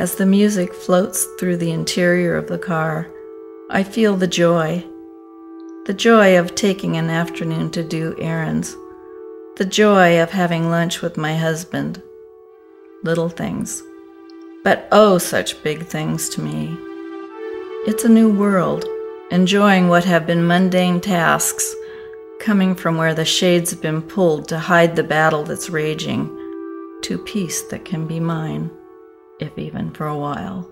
As the music floats through the interior of the car, I feel the joy of taking an afternoon to do errands, the joy of having lunch with my husband. Little things, but oh, such big things to me. It's a new world, enjoying what have been mundane tasks, coming from where the shades have been pulled to hide the battle that's raging, to peace that can be mine, if even for a while.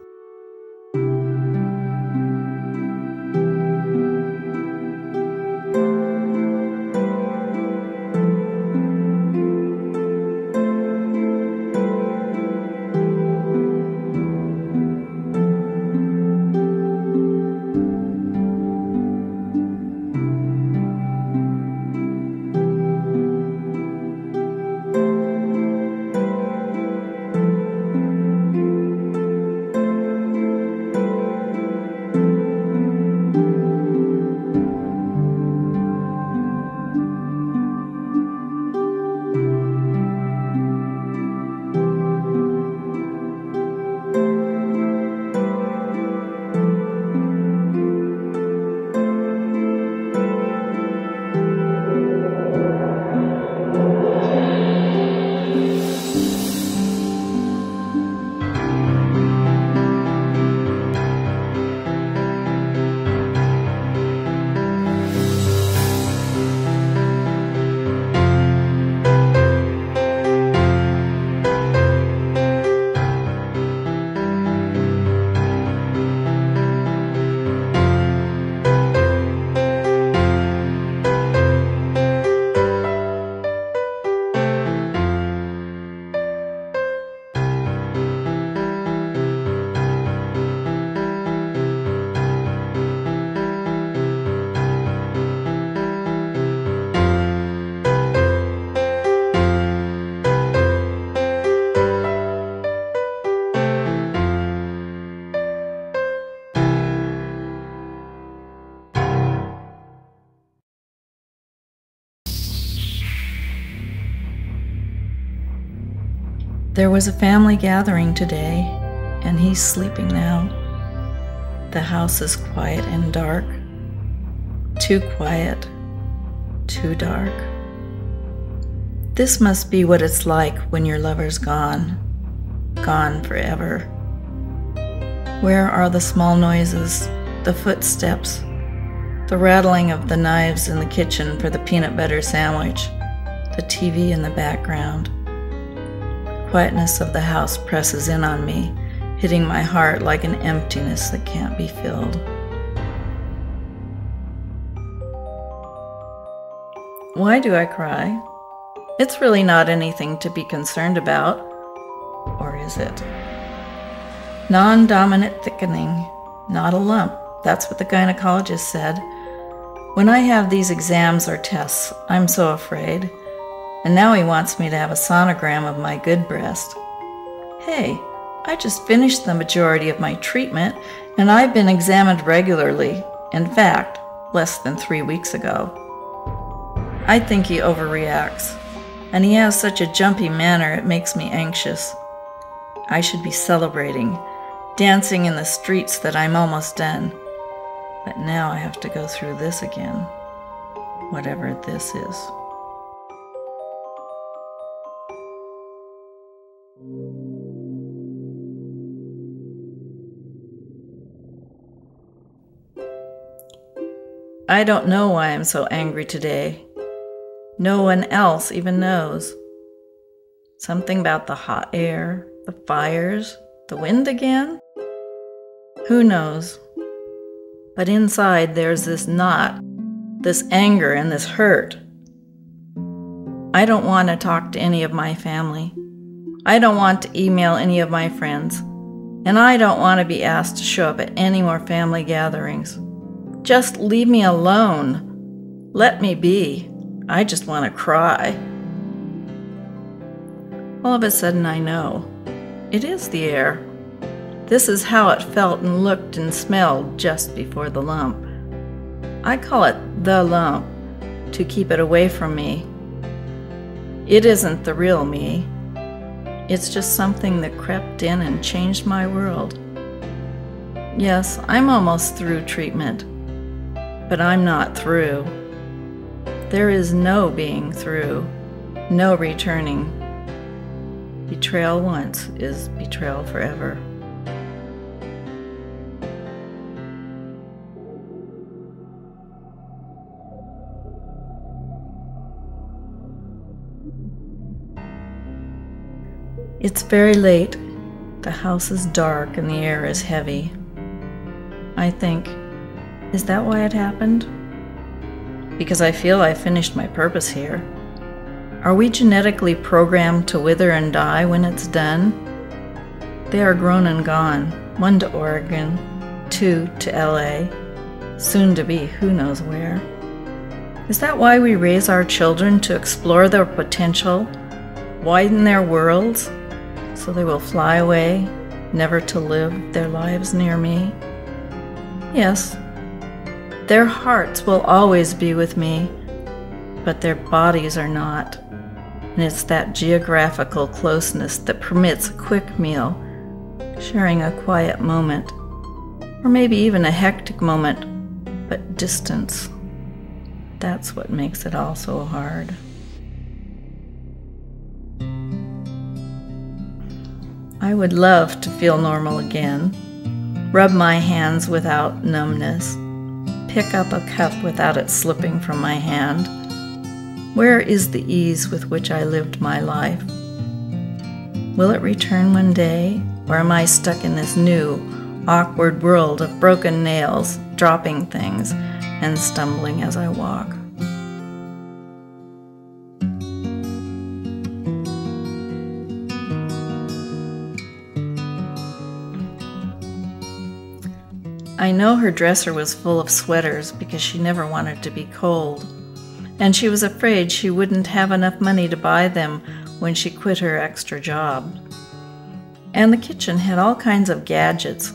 There was a family gathering today, and he's sleeping now. The house is quiet and dark. Too quiet, too dark. This must be what it's like when your lover's gone, gone forever. Where are the small noises, the footsteps, the rattling of the knives in the kitchen for the peanut butter sandwich, the TV in the background? Quietness of the house presses in on me, hitting my heart like an emptiness that can't be filled. Why do I cry? It's really not anything to be concerned about, or is it? Non-dominant thickening, not a lump. That's what the gynecologist said. When I have these exams or tests, I'm so afraid. And now he wants me to have a sonogram of my good breast. Hey, I just finished the majority of my treatment, and I've been examined regularly. In fact, less than 3 weeks ago. I think he overreacts, and he has such a jumpy manner it makes me anxious. I should be celebrating, dancing in the streets that I'm almost done. But now I have to go through this again, whatever this is. I don't know why I'm so angry today. No one else even knows. Something about the hot air, the fires, the wind again? Who knows? But inside there's this knot, this anger and this hurt. I don't want to talk to any of my family. I don't want to email any of my friends. And I don't want to be asked to show up at any more family gatherings. Just leave me alone. Let me be. I just want to cry. All of a sudden I know. It is the air. This is how it felt and looked and smelled just before the lump. I call it the lump to keep it away from me. It isn't the real me. It's just something that crept in and changed my world. Yes, I'm almost through treatment, but I'm not through. There is no being through, no returning. Betrayal once is betrayal forever. It's very late. The house is dark and the air is heavy. I think, is that why it happened? Because I feel I finished my purpose here. Are we genetically programmed to wither and die when it's done? They are grown and gone, one to Oregon, two to LA, soon to be who knows where. Is that why we raise our children, to explore their potential, widen their worlds, so they will fly away, never to live their lives near me? Yes, their hearts will always be with me, but their bodies are not. And it's that geographical closeness that permits a quick meal, sharing a quiet moment, or maybe even a hectic moment, but distance. That's what makes it all so hard. I would love to feel normal again, rub my hands without numbness, pick up a cup without it slipping from my hand. Where is the ease with which I lived my life? Will it return one day, or am I stuck in this new, awkward world of broken nails, dropping things, and stumbling as I walk? I know her dresser was full of sweaters because she never wanted to be cold, and she was afraid she wouldn't have enough money to buy them when she quit her extra job. And the kitchen had all kinds of gadgets.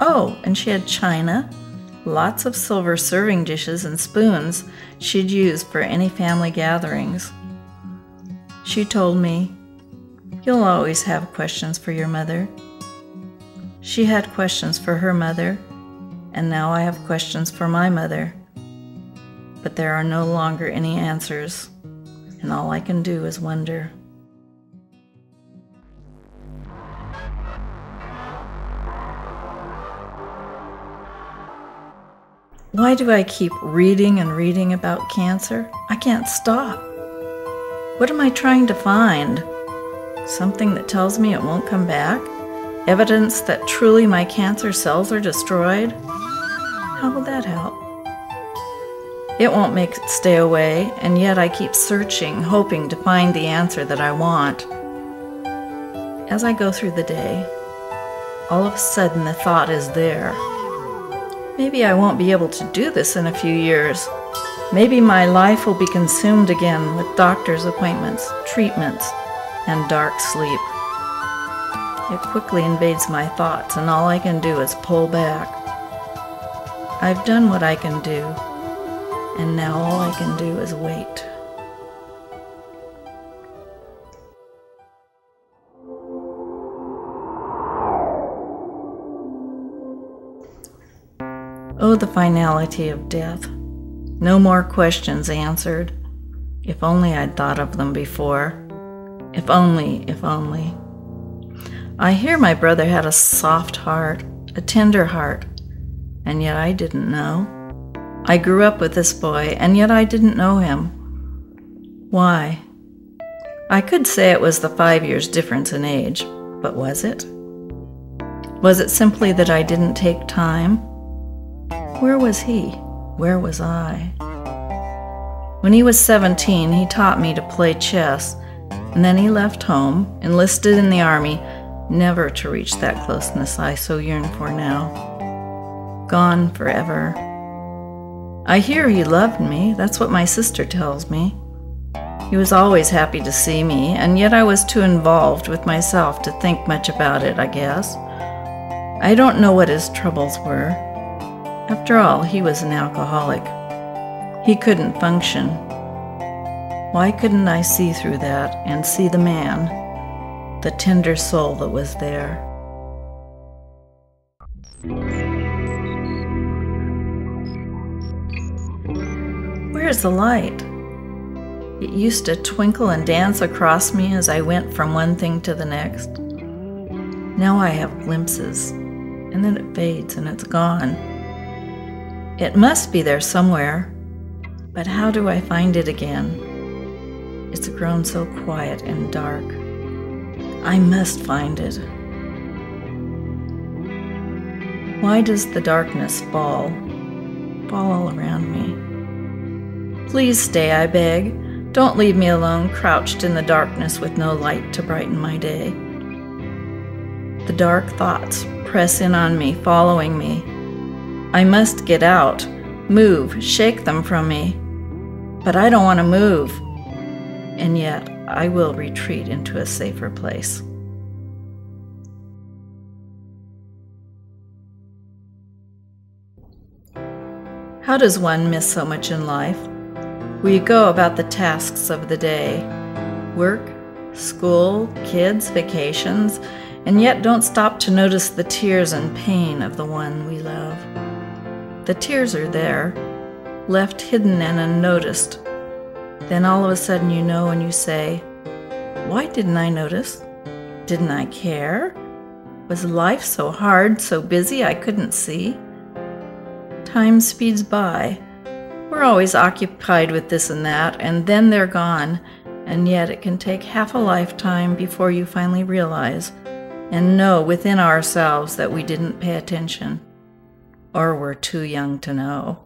Oh, and she had china, lots of silver serving dishes and spoons she'd use for any family gatherings. She told me, "You'll always have questions for your mother." She had questions for her mother, and now I have questions for my mother. But there are no longer any answers, and all I can do is wonder. Why do I keep reading and reading about cancer? I can't stop. What am I trying to find? Something that tells me it won't come back? Evidence that truly my cancer cells are destroyed? How will that help? It won't make it stay away, and yet I keep searching, hoping to find the answer that I want. As I go through the day, all of a sudden the thought is there. Maybe I won't be able to do this in a few years. Maybe my life will be consumed again with doctor's appointments, treatments, and dark sleep. It quickly invades my thoughts, and all I can do is pull back. I've done what I can do, and now all I can do is wait. Oh, the finality of death. No more questions answered. If only I'd thought of them before. If only, if only. I hear my brother had a soft heart, a tender heart, and yet I didn't know. I grew up with this boy, and yet I didn't know him. Why? I could say it was the 5 years difference in age, but was it? Was it simply that I didn't take time? Where was he? Where was I? When he was 17, he taught me to play chess, and then he left home, enlisted in the army, never to reach that closeness I so yearn for now. Gone forever. I hear he loved me, that's what my sister tells me. He was always happy to see me, and yet I was too involved with myself to think much about it, I guess. I don't know what his troubles were. After all, he was an alcoholic. He couldn't function. Why couldn't I see through that and see the man? the tender soul that was there. Where's the light? It used to twinkle and dance across me as I went from one thing to the next. Now I have glimpses, and then it fades and it's gone. It must be there somewhere, but how do I find it again? It's grown so quiet and dark. I must find it. Why does the darkness fall all around me? Please stay, I beg. Don't leave me alone, crouched in the darkness with no light to brighten my day. The dark thoughts press in on me, following me. I must get out, move, shake them from me. But I don't want to move, and yet I will retreat into a safer place. How does one miss so much in life? We go about the tasks of the day, work, school, kids, vacations, and yet don't stop to notice the tears and pain of the one we love. The tears are there, left hidden and unnoticed. Then all of a sudden you know and you say, why didn't I notice? Didn't I care? Was life so hard, so busy I couldn't see? Time speeds by. We're always occupied with this and that, and then they're gone, and yet it can take half a lifetime before you finally realize and know within ourselves that we didn't pay attention, or were too young to know.